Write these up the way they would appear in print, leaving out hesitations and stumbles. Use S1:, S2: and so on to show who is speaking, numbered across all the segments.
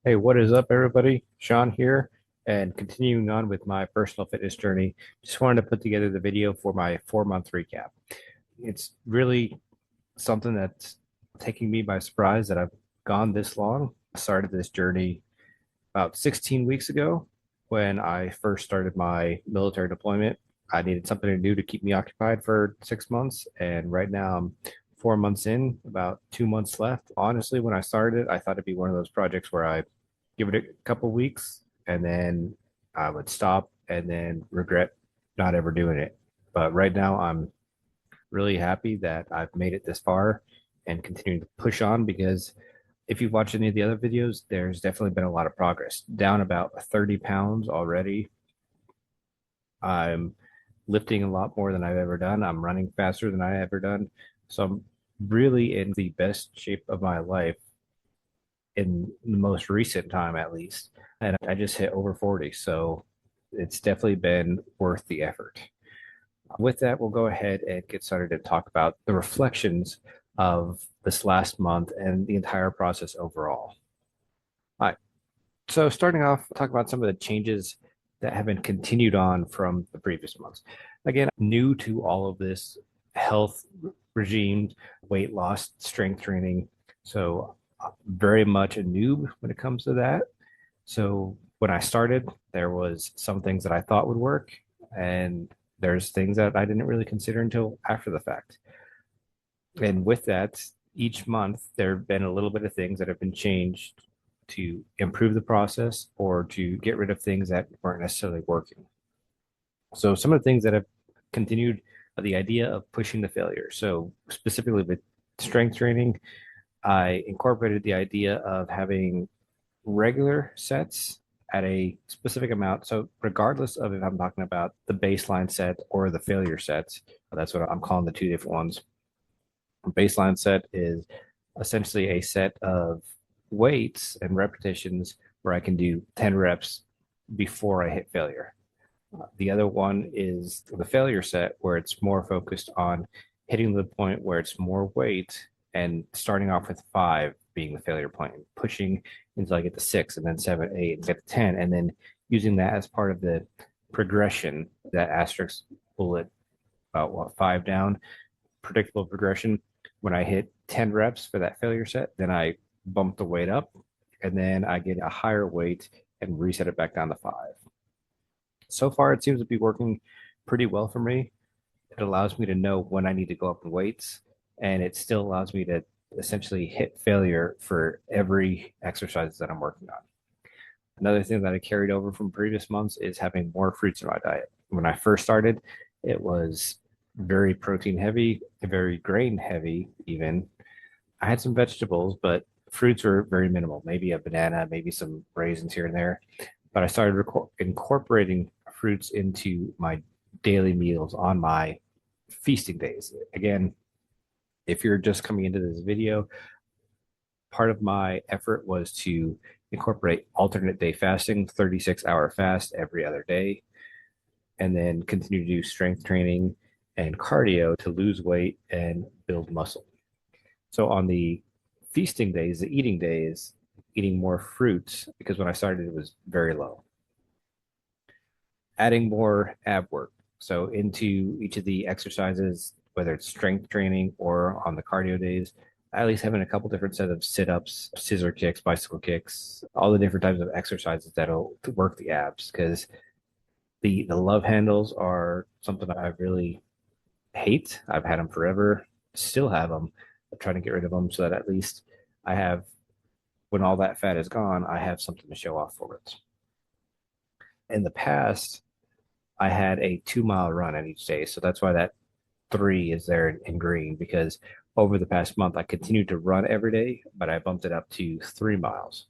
S1: Hey, what is up, everybody? Sean here, and continuing on with my personal fitness journey. Just wanted to put together the video for my 4 month recap. It's really something that's taking me by surprise that I've gone this long. I started this journey about 16 weeks ago when I first started my military deployment. I needed something to do to keep me occupied for 6 months, and right now I'm 4 months in, about 2 months left. Honestly, when I started, I thought it'd be one of those projects where I give it a couple weeks and then I would stop and then regret not ever doing it. But right now, I'm really happy that I've made it this far and continuing to push on because if you've watched any of the other videos, there's definitely been a lot of progress. Down about 30 pounds already. I'm lifting a lot more than I've ever done. I'm running faster than I've ever done. So I'm really in the best shape of my life in the most recent time, at least. And I just hit over 40. So it's definitely been worth the effort. With that, we'll go ahead and get started to talk about the reflections of this last month and the entire process overall. All right. So starting off, talk about some of the changes that have been continued on from the previous months. Again, new to all of this health regime, weight loss, strength training. So very much a noob when it comes to that. So when I started, there was some things that I thought would work, and there's things that I didn't really consider until after the fact. And with that, each month there have been a little bit of things that have been changed to improve the process or to get rid of things that weren't necessarily working. So some of the things that have continued are the idea of pushing the failure. So specifically with strength training, I incorporated the idea of having regular sets at a specific amount. So regardless of if I'm talking about the baseline set or the failure sets, that's what I'm calling the two different ones. A baseline set is essentially a set of weights and repetitions where I can do 10 reps before I hit failure. The other one is the failure set where it's more focused on hitting the point where it's more weight and starting off with five being the failure point and pushing until I get to six and then seven, eight, and get to 10. And then using that as part of the progression, that asterisk bullet about what, five down, predictable progression. When I hit 10 reps for that failure set, then I bump the weight up and then I get a higher weight and reset it back down to five. So far, it seems to be working pretty well for me. It allows me to know when I need to go up in weights, and it still allows me to essentially hit failure for every exercise that I'm working on. Another thing that I carried over from previous months is having more fruits in my diet. When I first started, it was very protein heavy, very grain heavy, even. I had some vegetables, but fruits were very minimal. Maybe a banana, maybe some raisins here and there. But I started incorporating fruits into my daily meals on my feasting days. Again, if you're just coming into this video, part of my effort was to incorporate alternate day fasting, 36-hour fast every other day, and then continue to do strength training and cardio to lose weight and build muscle. So on the feasting days, the eating days, eating more fruits because when I started it was very low. Adding more ab work. So into each of the exercises, whether it's strength training or on the cardio days, at least having a couple different sets of sit-ups, scissor kicks, bicycle kicks, all the different types of exercises that'll work the abs. Because the love handles are something I really hate. I've had them forever, still have them. I'm trying to get rid of them so that at least I have, when all that fat is gone, I have something to show off for it. In the past, I had a 2 mile run at each day. So that's why that three is there in green because over the past month, I continued to run every day, but I bumped it up to 3 miles.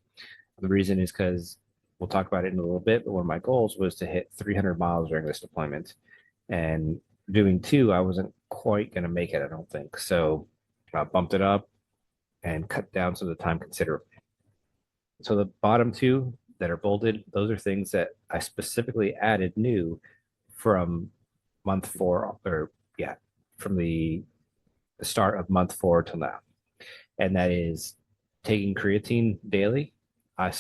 S1: The reason is because we'll talk about it in a little bit, but one of my goals was to hit 300 miles during this deployment. And doing two, I wasn't quite going to make it, I don't think. So I bumped it up and cut down some of the time considerably. So the bottom two that are bolded, those are things that I specifically added new from month four, or yeah, from the start of month 4 till now. And that is taking creatine daily. I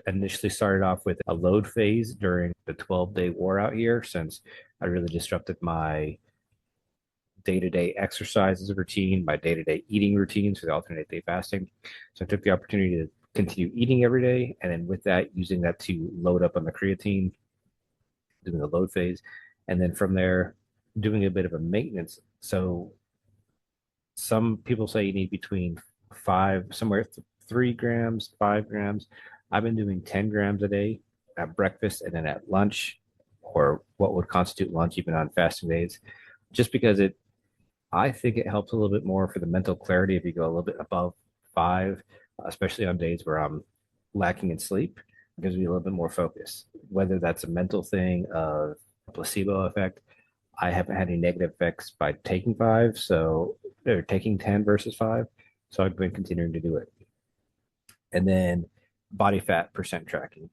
S1: initially started off with a load phase during the 12-day war out here, since I really disrupted my day-to-day exercises routine, my day-to-day eating routines for the alternate day fasting. So I took the opportunity to continue eating every day, and then with that, using that to load up on the creatine, doing the load phase, and then from there, doing a bit of a maintenance. So some people say you need between five, somewhere 3 grams, 5 grams. I've been doing 10 grams a day at breakfast and then at lunch, or what would constitute lunch, even on fasting days, just because I think it helps a little bit more for the mental clarity if you go a little bit above five, especially on days where I'm lacking in sleep. It gives me a little bit more focus, whether that's a mental thing of placebo effect. I haven't had any negative effects by taking five, so or taking 10 versus five. So I've been continuing to do it. And then body fat percent tracking.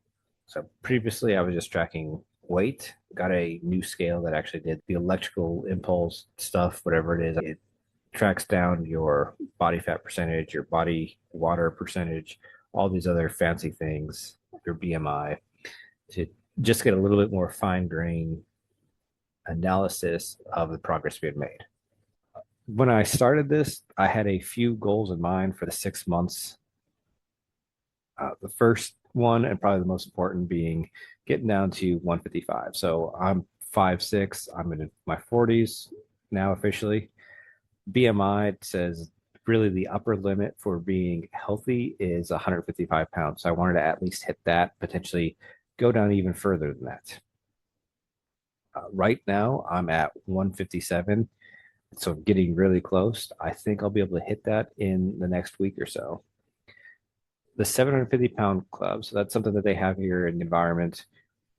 S1: So previously I was just tracking weight, got a new scale that actually did the electrical impulse stuff, whatever it is. It tracks down your body fat percentage, your body water percentage, all these other fancy things, your BMI, to just get a little bit more fine grained analysis of the progress we had made. When I started this, I had a few goals in mind for the 6 months. The first one, and probably the most important, being getting down to 155. So I'm 5'6". I'm in my 40s now officially. BMI says really the upper limit for being healthy is 155 pounds. So I wanted to at least hit that, potentially go down even further than that. Right now, I'm at 157. So getting really close. I think I'll be able to hit that in the next week or so. The 750-pound club. So that's something that they have here in the environment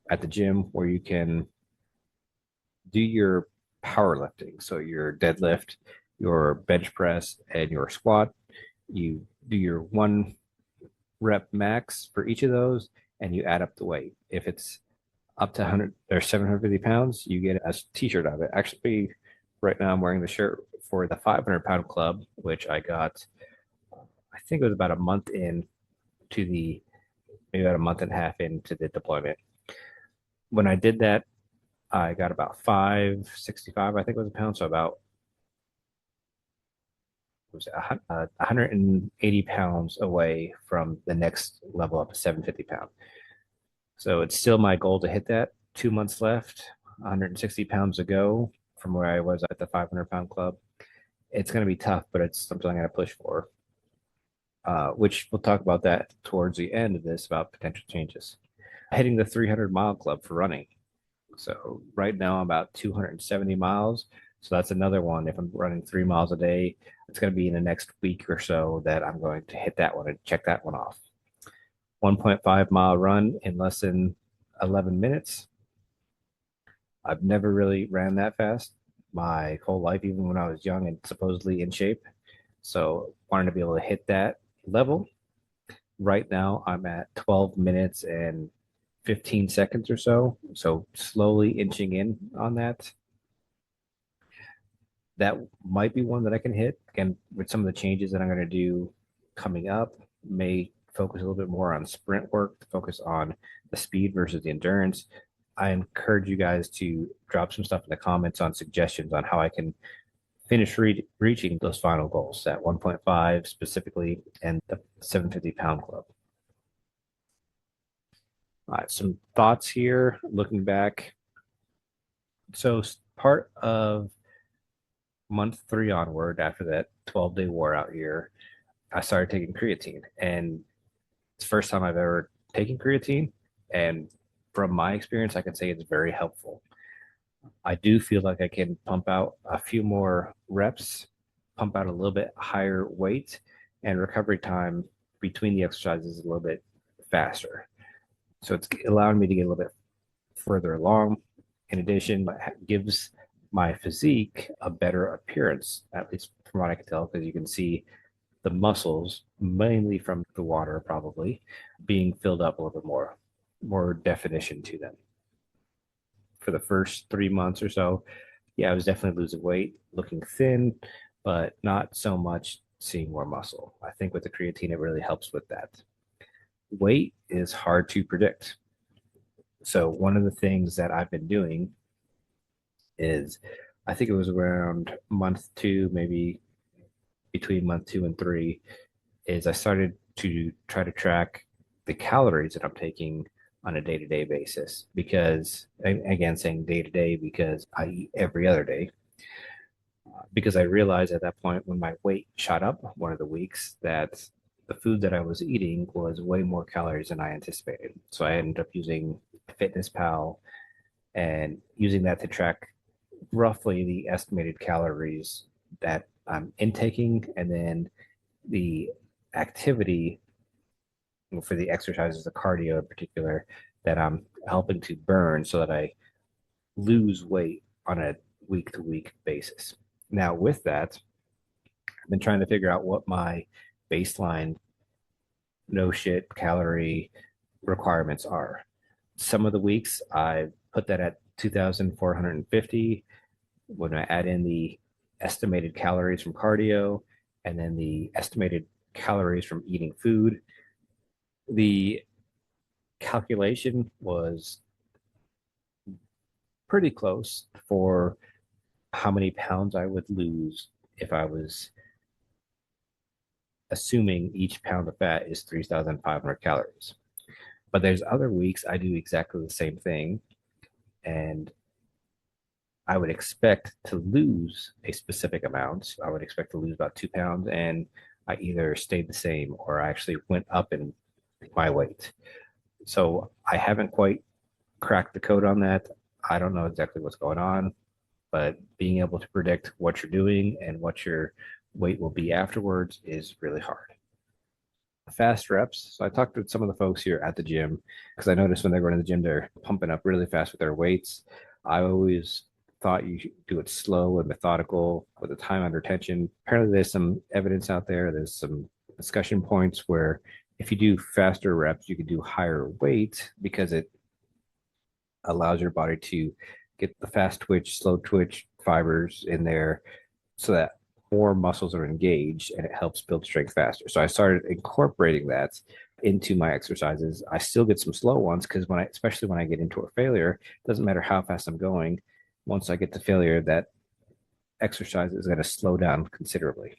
S1: at the gym where you can do your powerlifting. So your deadlift, your bench press, and your squat. You do your 1 rep max for each of those, and you add up the weight. If it's up to 100 or 750 pounds, you get a t-shirt of it. Actually, right now I'm wearing the shirt for the 500-pound club, which I got, I think it was about a month in to the, maybe about a month and a half into the deployment. When I did that, I got about 565, I think it was a pound. So about, was it 180 pounds away from the next level up to 750 pound. So it's still my goal to hit that. 2 months left, 160 pounds to go from where I was at the 500-pound club. It's going to be tough, but it's something I'm going to push for, which we'll talk about that towards the end of this about potential changes. Hitting the 300-mile club for running. So right now I'm about 270 miles. So that's another one. If I'm running 3 miles a day, it's going to be in the next week or so that I'm going to hit that one and check that one off. 1.5-mile run in less than 11 minutes. I've never really ran that fast my whole life, even when I was young and supposedly in shape. So wanted to be able to hit that level. Right now I'm at 12 minutes and 15 seconds or so. So slowly inching in on that. That might be one that I can hit. Again, with some of the changes that I'm going to do coming up, may focus a little bit more on sprint work, to focus on the speed versus the endurance. I encourage you guys to drop some stuff in the comments on suggestions on how I can finish reaching those final goals, that 1.5 specifically and the 750-pound club. All right, some thoughts here looking back. So part of month 3 onward, after that 12-day war out here, I started taking creatine, and it's the first time I've ever taken creatine. And from my experience, I can say it's very helpful. I do feel like I can pump out a few more reps, pump out a little bit higher weight, and recovery time between the exercises is a little bit faster. So it's allowing me to get a little bit further along. In addition, it gives my physique a better appearance, at least from what I can tell, because you can see the muscles, mainly from the water probably, being filled up a little bit more definition to them. For the first 3 months or so, yeah, I was definitely losing weight, looking thin, but not so much seeing more muscle. I think with the creatine, it really helps with that. weight is hard to predict. So one of the things that I've been doing is I think it was around month two, maybe between month two and three, is I started to try to track the calories that I'm taking on a day-to-day basis because again saying day-to-day because I eat every other day because I realized at that point when my weight shot up one of the weeks that the food that I was eating was way more calories than I anticipated. So I ended up using Fitness Pal and using that to track roughly the estimated calories that I'm intaking and then the activity for the exercises, the cardio in particular, that I'm helping to burn so that I lose weight on a week to week basis. Now, with that, I've been trying to figure out what my baseline no shit calorie requirements are. Some of the weeks I put that at 2,450. When I add in the estimated calories from cardio and then the estimated calories from eating food, the calculation was pretty close for how many pounds I would lose if I was assuming each pound of fat is 3,500 calories. But there's other weeks I do exactly the same thing, and I would expect to lose a specific amount. I would expect to lose about 2 pounds, and I either stayed the same or I actually went up in my weight. So I haven't quite cracked the code on that. I don't know exactly what's going on, but being able to predict what you're doing and what your weight will be afterwards is really hard. Fast reps. So I talked with some of the folks here at the gym because I noticed when they're going to the gym, they're pumping up really fast with their weights. I always thought you should do it slow and methodical with the time under tension. Apparently, there's some evidence out there. There's some discussion points where if you do faster reps, you can do higher weight because it allows your body to get the fast twitch, slow twitch fibers in there so that more muscles are engaged and it helps build strength faster. So I started incorporating that into my exercises. I still get some slow ones because especially when I get into a failure, it doesn't matter how fast I'm going. Once I get to failure, that exercise is going to slow down considerably.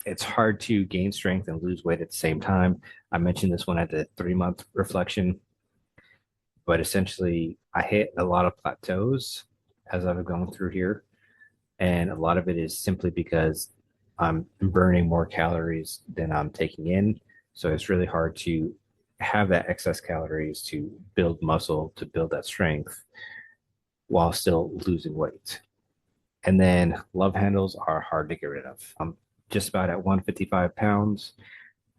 S1: It's hard to gain strength and lose weight at the same time. I mentioned this one at the 3 month reflection, but essentially I hit a lot of plateaus as I've gone through here. And a lot of it is simply because I'm burning more calories than I'm taking in. So it's really hard to have that excess calories to build muscle, to build that strength while still losing weight. And then love handles are hard to get rid of. I'm just about at 155 pounds,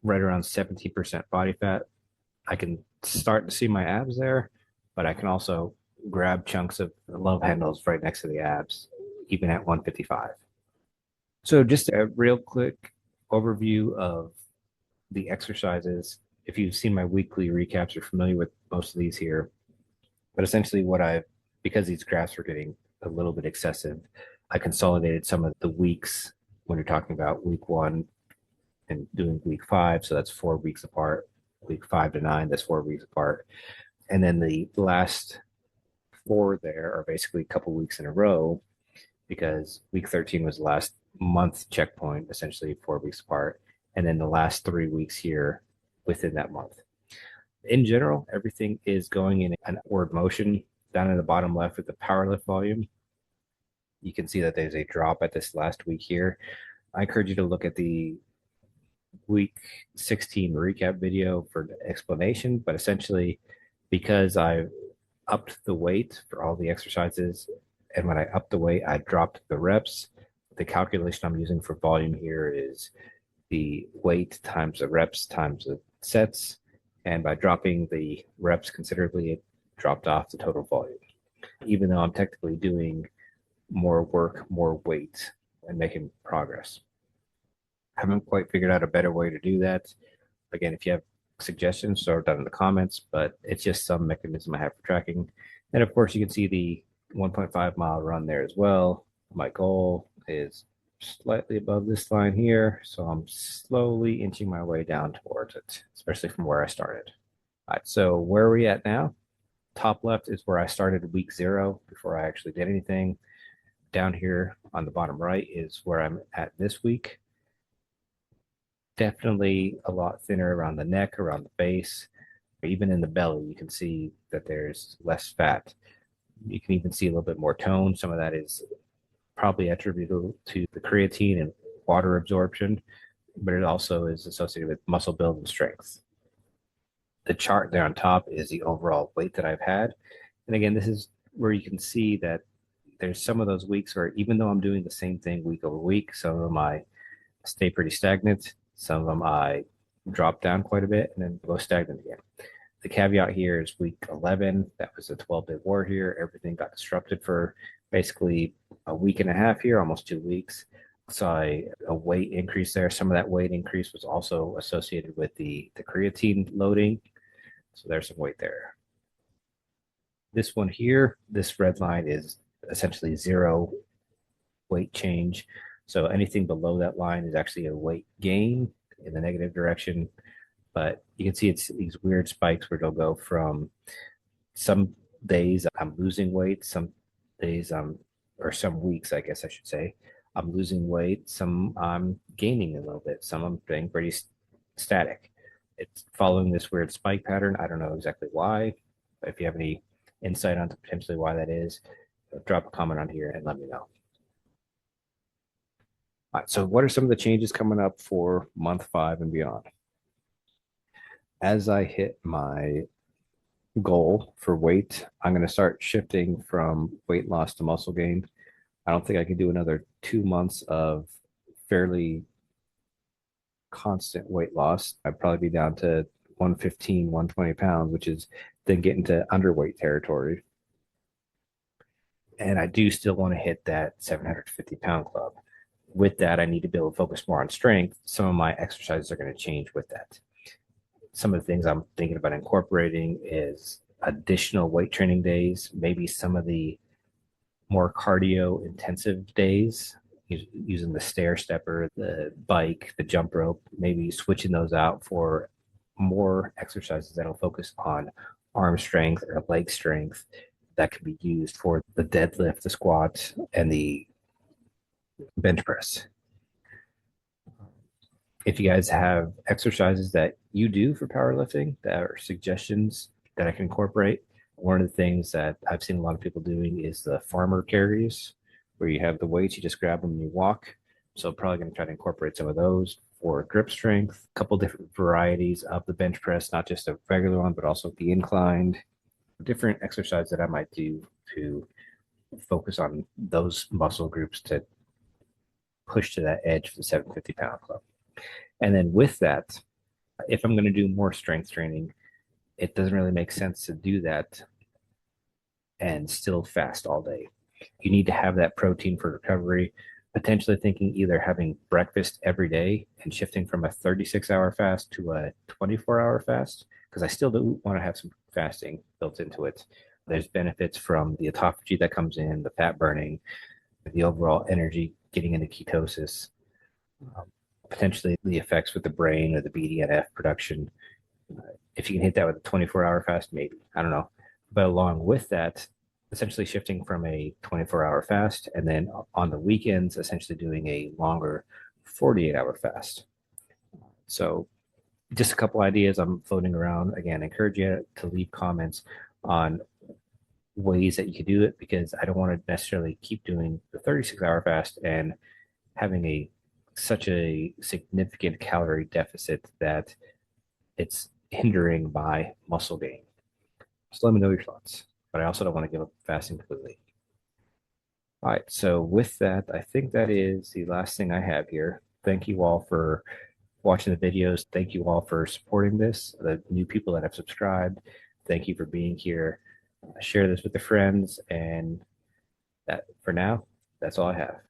S1: right around 17% body fat. I can start to see my abs there, but I can also grab chunks of love handles right next to the abs, even at 155. So, just a real quick overview of the exercises. If you've seen my weekly recaps, you're familiar with most of these here. But essentially, because these graphs were getting a little bit excessive, I consolidated some of the weeks when you're talking about week one and doing week five. So that's 4 weeks apart. Week 5 to 9, that's 4 weeks apart. And then the last four there are basically a couple weeks in a row because week 13 was the last month checkpoint, essentially 4 weeks apart. And then the last 3 weeks here within that month. In general, everything is going in an upward motion. Down in the bottom left with the power lift volume, you can see that there's a drop at this last week here. I encourage you to look at the week 16 recap video for the explanation, but essentially, because I upped the weight for all the exercises, and when I upped the weight, I dropped the reps. The calculation I'm using for volume here is the weight times the reps times the sets. And by dropping the reps considerably, it dropped off the total volume. Even though I'm technically doing more work, more weight, and making progress. I haven't quite figured out a better way to do that. Again, if you have suggestions, throw it down in the comments, but it's just some mechanism I have for tracking. And of course, you can see the 1.5 mile run there as well. My goal is slightly above this line here. So I'm slowly inching my way down towards it, especially from where I started. All right, so where are we at now? Top left is where I started week 0 before I actually did anything. Down here on the bottom right is where I'm at this week. Definitely a lot thinner around the neck, around the base, even in the belly. You can see that there's less fat. You can even see a little bit more tone. Some of that is probably attributable to the creatine and water absorption, but it also is associated with muscle build and strength. The chart there on top is the overall weight that I've had. And again, this is where you can see that there's some of those weeks where even though I'm doing the same thing week over week, some of them I stay pretty stagnant, some of them I drop down quite a bit and then go stagnant again. The caveat here is week 11. That was a 12-day war here. Everything got disrupted for basically a week and a half here, almost 2 weeks. Saw a weight increase there. Some of that weight increase was also associated with the creatine loading. So there's some weight there. This one here, this red line is essentially 0 weight change. So anything below that line is actually a weight gain in the negative direction. But you can see it's these weird spikes where it'll go from some days I'm losing weight, some days or some weeks, I guess I should say, I'm losing weight, some I'm gaining a little bit, some I'm staying pretty static. It's following this weird spike pattern. I don't know exactly why. But if you have any insight on potentially why that is, drop a comment on here and let me know. All right, so what are some of the changes coming up for month 5 and beyond? As I hit my goal for weight, I'm going to start shifting from weight loss to muscle gain. I don't think I can do another 2 months of fairly constant weight loss. I'd probably be down to 115, 120 pounds, which is then getting to underweight territory. And I do still want to hit that 750-pound club. With that, I need to be able to focus more on strength. Some of my exercises are going to change with that. Some of the things I'm thinking about incorporating is additional weight training days, maybe some of the more cardio intensive days, using the stair stepper, the bike, the jump rope, maybe switching those out for more exercises that'll focus on arm strength or leg strength that can be used for the deadlift, the squat, and the bench press. If you guys have exercises that you do for powerlifting that are suggestions that I can incorporate, one of the things that I've seen a lot of people doing is the farmer carries, where you have the weights, you just grab them and you walk. So probably going to try to incorporate some of those for grip strength, a couple different varieties of the bench press, not just a regular one, but also the inclined, different exercises that I might do to focus on those muscle groups to push to that edge for the 750-pound club. And then with that, if I'm going to do more strength training, it doesn't really make sense to do that and still fast all day. You need to have that protein for recovery, potentially thinking either having breakfast every day and shifting from a 36-hour fast to a 24-hour fast, because I still do want to have some fasting built into it. There's benefits from the autophagy that comes in, the fat burning, the overall energy getting into ketosis, potentially the effects with the brain or the BDNF production. If you can hit that with a 24-hour fast, maybe. I don't know. But along with that, essentially shifting from a 24-hour fast and then on the weekends, essentially doing a longer 48-hour fast. So just a couple ideas I'm floating around. Again, I encourage you to leave comments on ways that you could do it, because I don't want to necessarily keep doing the 36-hour fast and having such a significant calorie deficit that it's hindering my muscle gain. So let me know your thoughts, but I also don't want to give up fasting completely. All right, so with that, I think that is the last thing I have here. Thank you all for watching the videos. Thank you all for supporting this, the new people that have subscribed. Thank you for being here. Share this with the friends, and that for now, that's all I have.